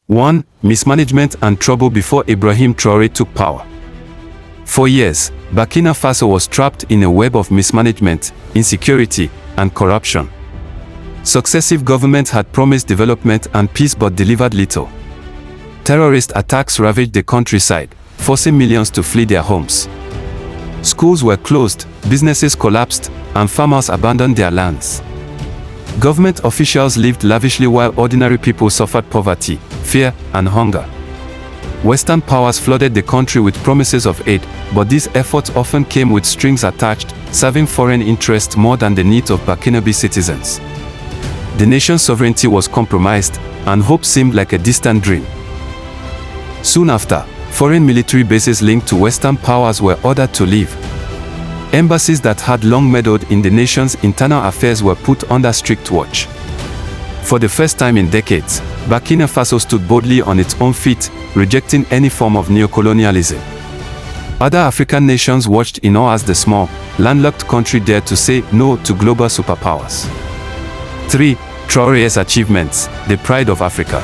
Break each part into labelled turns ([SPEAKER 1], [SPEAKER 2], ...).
[SPEAKER 1] 1. Mismanagement and trouble before Ibrahim Traoré took power. For years, Burkina Faso was trapped in a web of mismanagement, insecurity, and corruption. Successive governments had promised development and peace but delivered little. Terrorist attacks ravaged the countryside, forcing millions to flee their homes. Schools were closed, businesses collapsed, and farmers abandoned their lands. Government officials lived lavishly while ordinary people suffered poverty, fear, and hunger. Western powers flooded the country with promises of aid, but these efforts often came with strings attached, serving foreign interests more than the needs of Burkinabe citizens. The nation's sovereignty was compromised, and hope seemed like a distant dream. Soon after, foreign military bases linked to Western powers were ordered to leave. Embassies that had long meddled in the nation's internal affairs were put under strict watch. For the first time in decades, Burkina Faso stood boldly on its own feet, rejecting any form of neocolonialism. Other African nations watched in awe as the small, landlocked country dared to say no to global superpowers. 3. Traoré's achievements, the pride of Africa.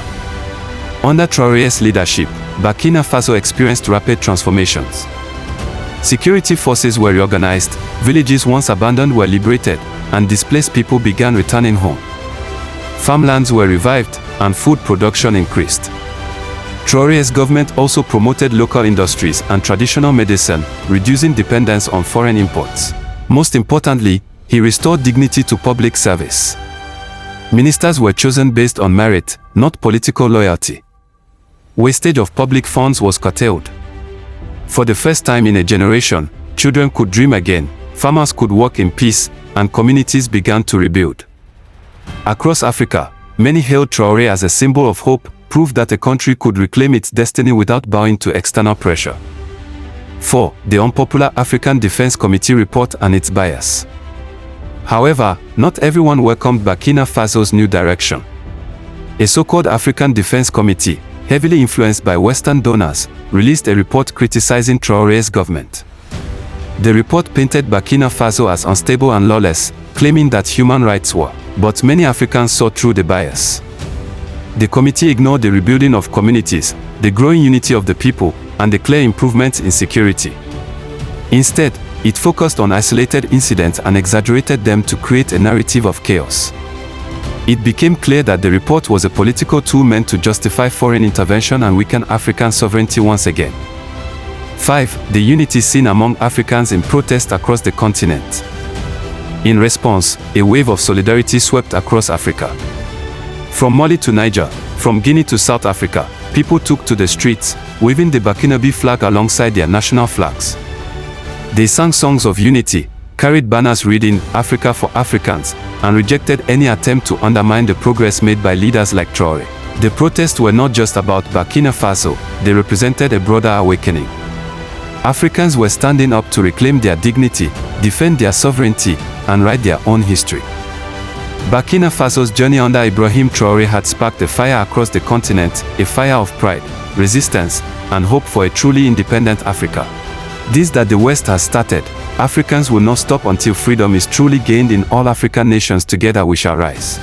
[SPEAKER 1] Under Traoré's leadership, Burkina Faso experienced rapid transformations. Security forces were reorganized, villages once abandoned were liberated, and displaced people began returning home. Farmlands were revived, and food production increased. Traoré's government also promoted local industries and traditional medicine, reducing dependence on foreign imports. Most importantly, he restored dignity to public service. Ministers were chosen based on merit, not political loyalty. Wastage of public funds was curtailed. For the first time in a generation, children could dream again, farmers could work in peace, and communities began to rebuild. Across Africa, many hailed Traoré as a symbol of hope, proof that a country could reclaim its destiny without bowing to external pressure. 4. The unpopular African Defense Committee report and its bias. However, not everyone welcomed Burkina Faso's new direction. A so-called African Defense Committee, heavily influenced by Western donors, released a report criticizing Traoré's government. The report painted Burkina Faso as unstable and lawless, claiming that human rights were, but many Africans saw through the bias. The committee ignored the rebuilding of communities, the growing unity of the people, and the clear improvements in security. Instead, it focused on isolated incidents and exaggerated them to create a narrative of chaos. It became clear that the report was a political tool meant to justify foreign intervention and weaken African sovereignty once again. 5. The unity seen among Africans in protest across the continent. In response, a wave of solidarity swept across Africa. From Mali to Niger, from Guinea to South Africa, people took to the streets, waving the Burkinabe flag alongside their national flags. They sang songs of unity, carried banners reading "Africa for Africans," and rejected any attempt to undermine the progress made by leaders like Traoré. The protests were not just about Burkina Faso, they represented a broader awakening. Africans were standing up to reclaim their dignity, defend their sovereignty, and write their own history. Burkina Faso's journey under Ibrahim Traoré had sparked a fire across the continent, a fire of pride, resistance, and hope for a truly independent Africa. This that the West has started, Africans will not stop until freedom is truly gained in all African nations. Together we shall rise.